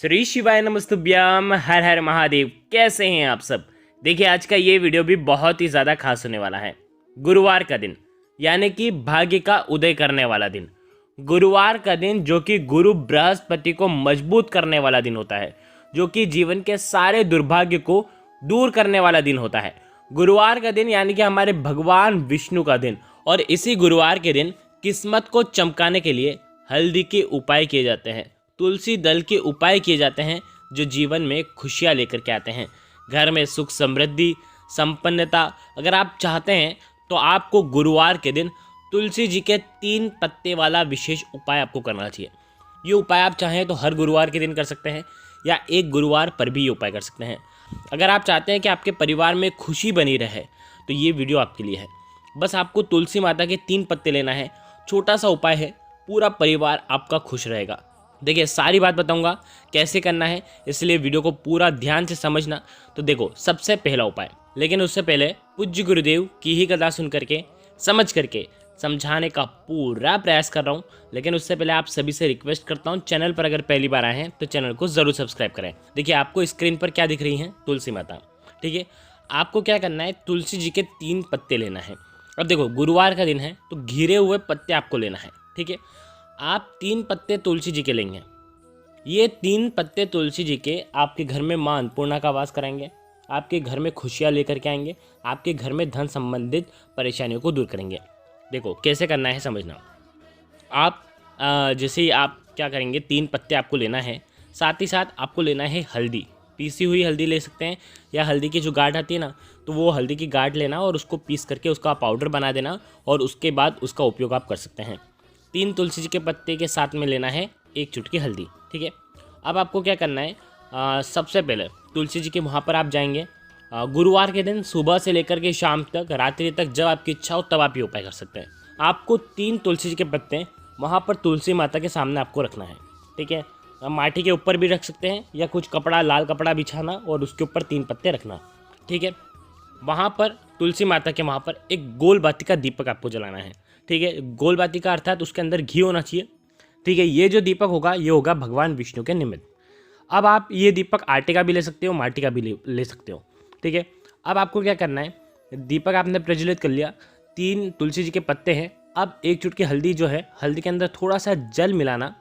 श्री शिवाय नमस्तुभ्यम। हर हर महादेव। कैसे हैं आप सब। देखिए, आज का ये वीडियो भी बहुत ही ज़्यादा खास होने वाला है। गुरुवार का दिन यानी कि भाग्य का उदय करने वाला दिन। गुरुवार का दिन जो कि गुरु बृहस्पति को मजबूत करने वाला दिन होता है, जो कि जीवन के सारे दुर्भाग्य को दूर करने वाला दिन होता है। गुरुवार का दिन यानी कि हमारे भगवान विष्णु का दिन। और इसी गुरुवार के दिन किस्मत को चमकाने के लिए हल्दी के उपाय किए जाते हैं, तुलसी दल के उपाय किए जाते हैं, जो जीवन में खुशियाँ लेकर के आते हैं, घर में सुख समृद्धि संपन्नता। अगर आप चाहते हैं तो आपको गुरुवार के दिन तुलसी जी के 3 पत्ते वाला विशेष उपाय आपको करना चाहिए। ये उपाय आप चाहें तो हर गुरुवार के दिन कर सकते हैं या एक गुरुवार पर भी ये उपाय कर सकते हैं। अगर आप चाहते हैं कि आपके परिवार में खुशी बनी रहे तो ये वीडियो आपके लिए है। बस आपको तुलसी माता के 3 पत्ते लेना है, छोटा सा उपाय है, पूरा परिवार आपका खुश रहेगा। देखिए, सारी बात बताऊंगा कैसे करना है, इसलिए वीडियो को पूरा ध्यान से समझना। तो देखो, सबसे पहला उपाय, लेकिन उससे पहले पूज्य गुरुदेव की ही कथा सुन करके समझ करके समझाने का पूरा प्रयास कर रहा हूँ। लेकिन उससे पहले आप सभी से रिक्वेस्ट करता हूँ, चैनल पर अगर पहली बार आए हैं तो चैनल को ज़रूर सब्सक्राइब करें। देखिए, आपको स्क्रीन पर क्या दिख रही हैं, तुलसी माता। ठीक है, आपको क्या करना है, तुलसी जी के 3 पत्ते लेना है। अब देखो, गुरुवार का दिन है तो घिरे हुए पत्ते आपको लेना है। ठीक है, आप 3 पत्ते तुलसी जी के लेंगे। ये 3 पत्ते तुलसी जी के आपके घर में माँ अन्नपूर्णा का वास कराएंगे, आपके घर में खुशियाँ लेकर के आएंगे, आपके घर में धन संबंधित परेशानियों को दूर करेंगे। देखो कैसे करना है समझना। आप जैसे ही आप क्या करेंगे, 3 पत्ते आपको लेना है, साथ ही साथ आपको लेना है हल्दी, पीसी हुई हल्दी ले सकते हैं, या हल्दी की जो गांठ आती है ना, तो वो हल्दी की गांठ लेना और उसको पीस करके उसका पाउडर बना देना, और उसके बाद उसका उपयोग आप कर सकते हैं। 3 तुलसी जी के पत्ते के साथ में लेना है 1 चुटकी हल्दी। ठीक है, अब आपको क्या करना है, सबसे पहले तुलसी जी के वहाँ पर आप जाएंगे। गुरुवार के दिन सुबह से लेकर के शाम तक, रात्रि तक, जब आपकी इच्छा हो तब आप ये उपाय कर सकते हैं। आपको 3 तुलसी जी के पत्ते वहाँ पर तुलसी माता के सामने आपको रखना है। ठीक है, माटी के ऊपर भी रख सकते हैं, या कुछ कपड़ा, लाल कपड़ा बिछाना और उसके ऊपर 3 पत्ते रखना। ठीक है, वहाँ पर तुलसी माता के वहाँ पर एक गोल बाती का दीपक आपको जलाना है। ठीक है, गोल बाती का अर्थात उसके अंदर घी होना चाहिए। ठीक है, ये जो दीपक होगा ये होगा भगवान विष्णु के निमित्त। अब आप ये दीपक आटे का भी ले सकते हो, माटी का भी ले सकते हो। ठीक है, अब आपको क्या करना है, दीपक आपने प्रज्वलित कर लिया, 3 तुलसी जी के पत्ते हैं। अब 1 चुटकी हल्दी जो है, हल्दी के अंदर थोड़ा सा जल मिलाना।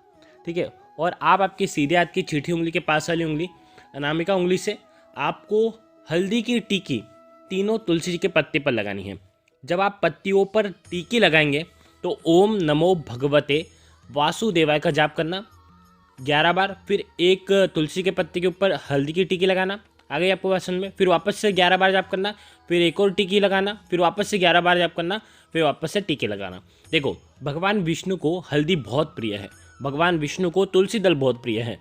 ठीक है, और आप आपकी सीधे हाथ की छीठी उंगली के पास वाली उंगली, अनामिका उंगली से आपको हल्दी की टीकी तीनों तुलसी जी के पत्ते पर लगानी है। जब आप पत्तियों पर टीकी लगाएंगे तो ओम नमो भगवते वासुदेवाय का जाप करना 11 बार, फिर एक तुलसी के पत्ते के ऊपर हल्दी की टीकी लगाना, आ गई आपको बात समझ में। फिर वापस से 11 बार जाप करना, फिर एक और टीकी लगाना, फिर वापस से 11 बार जाप करना, फिर वापस से टीके लगाना। देखो, भगवान विष्णु को हल्दी बहुत प्रिय है, भगवान विष्णु को तुलसी दल बहुत प्रिय है।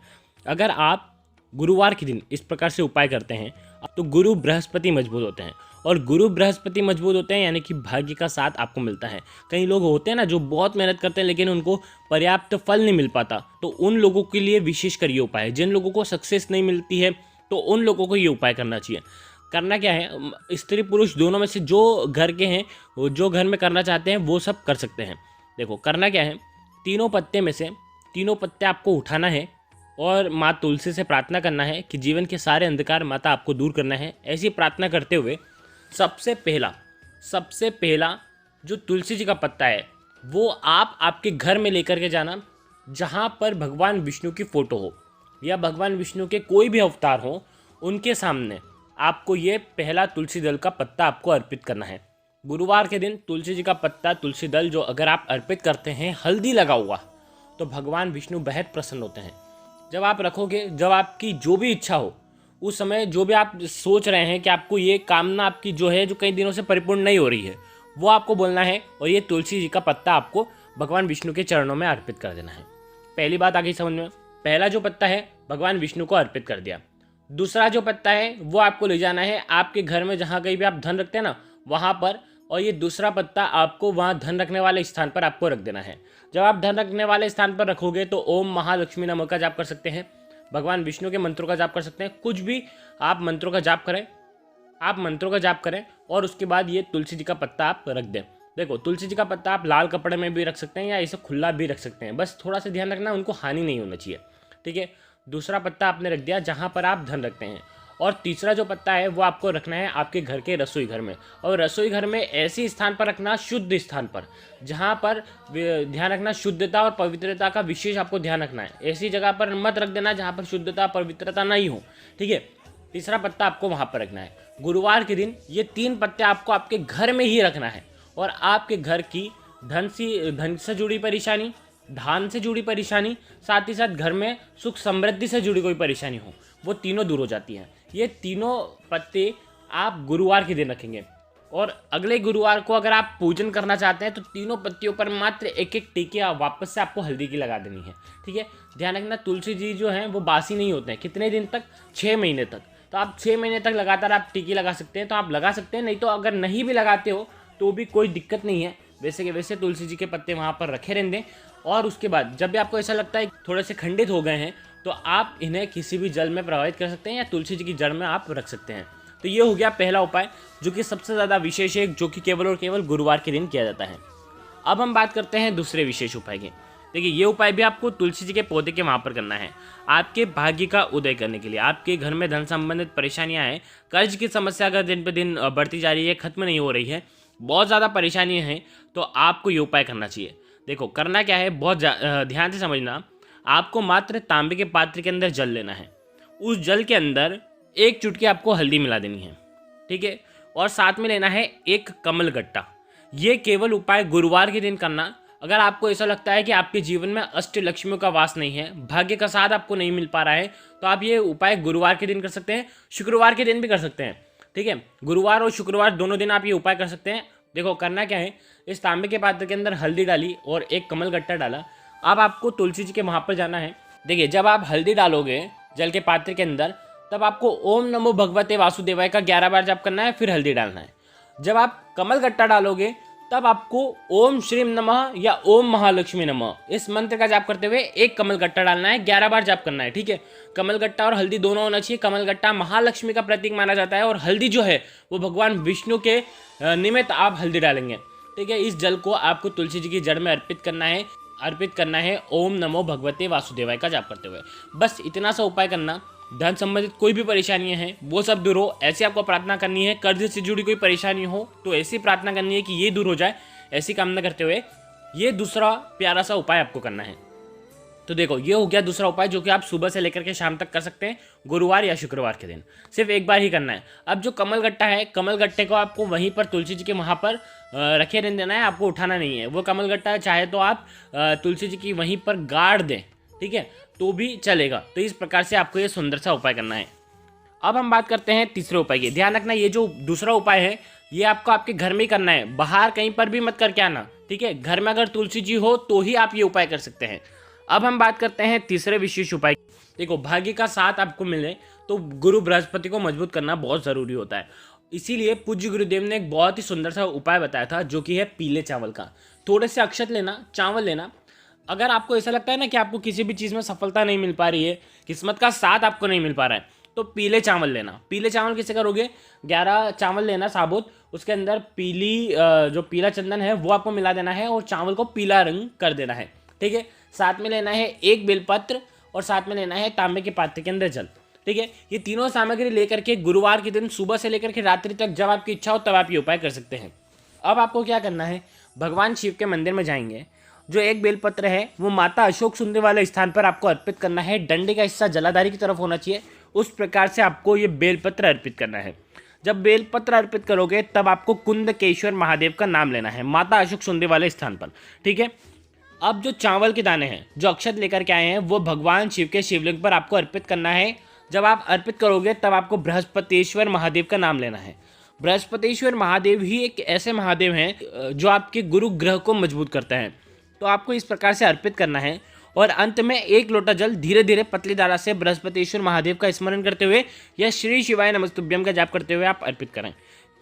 अगर आप गुरुवार के दिन इस प्रकार से उपाय करते हैं तो गुरु बृहस्पति मजबूत होते हैं, और गुरु बृहस्पति मजबूत होते हैं यानी कि भाग्य का साथ आपको मिलता है। कई लोग होते हैं ना जो बहुत मेहनत करते हैं लेकिन उनको पर्याप्त फल नहीं मिल पाता, तो उन लोगों के लिए विशेषकर ये उपाय है। जिन लोगों को सक्सेस नहीं मिलती है तो उन लोगों को ये उपाय करना चाहिए। करना क्या है, स्त्री पुरुष दोनों में से जो घर के हैं, जो घर में करना चाहते हैं वो सब कर सकते हैं। देखो, करना क्या है, तीनों पत्ते में से 3 पत्ते आपको उठाना है और माँ तुलसी से प्रार्थना करना है कि जीवन के सारे अंधकार माता आपको दूर करना है। ऐसी प्रार्थना करते हुए सबसे पहला जो तुलसी जी का पत्ता है वो आप आपके घर में लेकर के जाना, जहाँ पर भगवान विष्णु की फ़ोटो हो या भगवान विष्णु के कोई भी अवतार हो, उनके सामने आपको ये पहला तुलसी दल का पत्ता आपको अर्पित करना है। गुरुवार के दिन तुलसी जी का पत्ता, तुलसी दल जो अगर आप अर्पित करते हैं हल्दी लगा हुआ, तो भगवान विष्णु बेहद प्रसन्न होते हैं। जब आप रखोगे, जब आपकी जो भी इच्छा हो, उस समय जो भी आप सोच रहे हैं कि आपको ये कामना आपकी जो है, जो कई दिनों से परिपूर्ण नहीं हो रही है, वो आपको बोलना है, और ये तुलसी जी का पत्ता आपको भगवान विष्णु के चरणों में अर्पित कर देना है। पहली बात आ गई समझ में। पहला जो पत्ता है भगवान विष्णु को अर्पित कर दिया। दूसरा जो पत्ता है वो आपको ले जाना है आपके घर में, जहाँ कहीं भी आप धन रखते हैं ना वहाँ पर, और ये दूसरा पत्ता आपको वहाँ धन रखने वाले स्थान पर आपको रख देना है। जब आप धन रखने वाले स्थान पर रखोगे तो ओम महालक्ष्मी नमः का जाप कर सकते हैं, भगवान विष्णु के मंत्रों का जाप कर सकते हैं, कुछ भी आप मंत्रों का जाप करें, और उसके बाद ये तुलसी जी का पत्ता आप रख दें। देखो, तुलसी जी का पत्ता आप लाल कपड़े में भी रख सकते हैं या इसे खुला भी रख सकते हैं, बस थोड़ा सा ध्यान रखना उनको हानि नहीं होना चाहिए। ठीक है, दूसरा पत्ता आपने रख दिया जहाँ पर आप धन रखते हैं, और तीसरा जो पत्ता है वो आपको रखना है आपके घर के रसोई घर में। और रसोई घर में ऐसी स्थान पर रखना, शुद्ध स्थान पर, जहाँ पर ध्यान रखना शुद्धता और पवित्रता का विशेष आपको ध्यान रखना है। ऐसी जगह पर मत रख देना जहाँ पर शुद्धता पवित्रता नहीं हो, ठीक है। तीसरा पत्ता आपको वहाँ पर रखना है। गुरुवार के दिन ये 3 पत्ते आपको आपके घर में ही रखना है, और आपके घर की धन से जुड़ी परेशानी, धान से जुड़ी परेशानी, साथ ही साथ घर में सुख समृद्धि से जुड़ी कोई परेशानी हो, वो तीनों दूर हो जाती हैं। ये तीनों पत्ते आप गुरुवार के दिन रखेंगे, और अगले गुरुवार को अगर आप पूजन करना चाहते हैं तो तीनों पत्तियों पर मात्र एक एक टीके वापस से आपको हल्दी की लगा देनी है, ठीक है। ध्यान रखना तुलसी जी जो हैं वो बासी नहीं होते हैं। कितने दिन तक? 6 महीने तक। तो आप 6 महीने तक लगातार आप टीकी लगा सकते हैं, तो आप लगा सकते हैं। नहीं तो अगर नहीं भी लगाते हो तो भी कोई दिक्कत नहीं है, वैसे के वैसे तुलसी जी के पत्ते वहाँ पर रखे रहने दें। और उसके बाद जब भी आपको ऐसा लगता है थोड़े से खंडित हो गए हैं तो आप इन्हें किसी भी जल में प्रवाहित कर सकते हैं, या तुलसी जी की जड़ में आप रख सकते हैं। तो ये हो गया पहला उपाय, जो कि सबसे ज़्यादा विशेष है, जो कि केवल और केवल गुरुवार के दिन किया जाता है। अब हम बात करते हैं दूसरे विशेष उपाय की। देखिए, ये उपाय भी आपको तुलसी जी के पौधे के वहाँ पर करना है, आपके भाग्य का उदय करने के लिए। आपके घर में धन संबंधित परेशानियाँ हैं, कर्ज की समस्या अगर दिन पे दिन बढ़ती जा रही है, खत्म नहीं हो रही है, बहुत ज़्यादा परेशानियाँ हैं, तो आपको ये उपाय करना चाहिए। देखो करना क्या है, बहुत ध्यान से समझना। आपको मात्र तांबे के पात्र के अंदर जल लेना है, उस जल के अंदर 1 चुटकी आपको हल्दी मिला देनी है, ठीक है। और साथ में लेना है 1 कमल गट्टा। ये केवल उपाय गुरुवार के दिन करना। अगर आपको ऐसा लगता है कि आपके जीवन में अष्ट लक्ष्मियों का वास नहीं है, भाग्य का साथ आपको नहीं मिल पा रहा है, तो आप ये उपाय गुरुवार के दिन कर सकते हैं, शुक्रवार के दिन भी कर सकते हैं, ठीक है। गुरुवार और शुक्रवार दोनों दिन आप ये उपाय कर सकते हैं। देखो करना क्या है, इस तांबे के पात्र के अंदर हल्दी डाली और 1 कमल गट्टा डाला। अब आपको तुलसी जी के वहाँ पर जाना है। देखिए, जब आप हल्दी डालोगे जल के पात्र के अंदर, तब आपको ओम नमो भगवते वासुदेवाय का 11 बार जाप करना है, फिर हल्दी डालना है। जब आप कमल गट्टा डालोगे तब आपको ओम श्रीम नमः या ओम महालक्ष्मी नमः इस मंत्र का जाप करते हुए 1 कमल गट्टा डालना है, 11 बार जाप करना है, ठीक है। कमल गट्टा और हल्दी दोनों होना चाहिए। कमल गट्टा महालक्ष्मी का प्रतीक माना जाता है, और हल्दी जो है वो भगवान विष्णु के निमित्त आप हल्दी डालेंगे, ठीक है। इस जल को आपको तुलसी जी की जड़ में अर्पित करना है ओम नमो भगवते वासुदेवाय का जाप करते हुए। बस इतना सा उपाय करना। धन संबंधित कोई भी परेशानियां हैं वो सब दूर हो, ऐसी आपको प्रार्थना करनी है। कर्ज से जुड़ी कोई परेशानी हो तो ऐसी प्रार्थना करनी है कि ये दूर हो जाए, ऐसी कामना करते हुए ये दूसरा प्यारा सा उपाय आपको करना है। तो देखो, ये हो गया दूसरा उपाय, जो कि आप सुबह से लेकर के शाम तक कर सकते हैं, गुरुवार या शुक्रवार के दिन। सिर्फ 1 बार ही करना है। अब जो कमल गट्टा है, कमल गट्टे को आपको वहीं पर तुलसी जी के वहाँ पर रखे रहने देना है, आपको उठाना नहीं है। वो कमल गट्टा चाहे तो आप तुलसी जी की वहीं पर गाड़ दें, ठीक है, तो भी चलेगा। तो इस प्रकार से आपको ये सुंदर सा उपाय करना है। अब हम बात करते हैं तीसरे उपाय की। ध्यान रखना, ये जो दूसरा उपाय है ये आपको आपके घर में ही करना है, बाहर कहीं पर भी मत करके आना, ठीक है। घर में अगर तुलसी जी हो तो ही आप ये उपाय कर सकते हैं। अब हम बात करते हैं तीसरे विशेष उपाय। देखो, भाग्य का साथ आपको मिले तो गुरु बृहस्पति को मजबूत करना बहुत ज़रूरी होता है। इसीलिए पूज्य गुरुदेव ने एक बहुत ही सुंदर सा उपाय बताया था, जो कि है पीले चावल का। थोड़े से अक्षत लेना, चावल लेना। अगर आपको ऐसा लगता है ना कि आपको किसी भी चीज़ में सफलता नहीं मिल पा रही है, किस्मत का साथ आपको नहीं मिल पा रहा है, तो पीले चावल लेना। पीले चावल कैसे करोगे? 11 चावल लेना साबुत, उसके अंदर जो पीला चंदन है वो आपको मिला देना है, और चावल को पीला रंग कर देना है, ठीक है। साथ में लेना है 1 बेलपत्र, और साथ में लेना है तांबे के पात्र के अंदर जल, ठीक है। ये तीनों सामग्री लेकर के गुरुवार के दिन सुबह से लेकर के रात्रि तक जब आपकी इच्छा हो तब आप ये उपाय कर सकते हैं। अब आपको क्या करना है, भगवान शिव के मंदिर में जाएंगे, जो 1 बेलपत्र है वो माता अशोक सुंदर वाले स्थान पर आपको अर्पित करना है। डंडे का हिस्सा जलाधारी की तरफ होना चाहिए, उस प्रकार से आपको ये बेलपत्र अर्पित करना है। जब बेलपत्र अर्पित करोगे तब आपको कुंदकेश्वर महादेव का नाम लेना है, माता अशोक सुंदर वाले स्थान पर, ठीक है। अब जो चावल के दाने हैं, जो अक्षत लेकर के आए हैं, वो भगवान शिव के शिवलिंग पर आपको अर्पित करना है। जब आप अर्पित करोगे तब आपको बृहस्पतिश्वर महादेव का नाम लेना है। बृहस्पतिश्वर महादेव ही एक ऐसे महादेव हैं जो आपके गुरु ग्रह को मजबूत करते हैं। तो आपको इस प्रकार से अर्पित करना है, और अंत में 1 लोटा जल धीरे धीरे पतली धारा से बृहस्पतिश्वर महादेव का स्मरण करते हुए या श्री शिवाय नमस्तुभ्यम का जाप करते हुए आप अर्पित करें।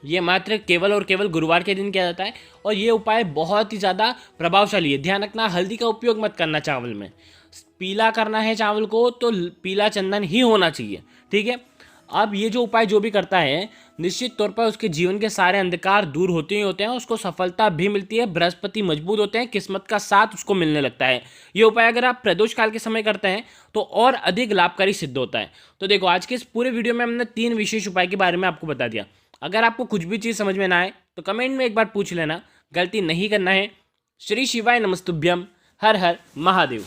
ये मात्र केवल और केवल गुरुवार के दिन किया जाता है, और ये उपाय बहुत ही ज़्यादा प्रभावशाली है। ध्यान रखना, हल्दी का उपयोग मत करना चावल में। पीला करना है चावल को तो पीला चंदन ही होना चाहिए, ठीक है। अब ये जो उपाय जो भी करता है, निश्चित तौर पर उसके जीवन के सारे अंधकार दूर होते ही होते हैं, उसको सफलता भी मिलती है, बृहस्पति मजबूत होते हैं, किस्मत का साथ उसको मिलने लगता है। ये उपाय अगर आप प्रदोष काल के समय करते हैं तो और अधिक लाभकारी सिद्ध होता है। तो देखो, आज के इस पूरे वीडियो में हमने 3 विशेष उपाय के बारे में आपको बता दिया। अगर आपको कुछ भी चीज़ समझ में ना आए तो कमेंट में एक बार पूछ लेना, गलती नहीं करना है। श्री शिवाय नमस्तुभ्यम। हर हर महादेव।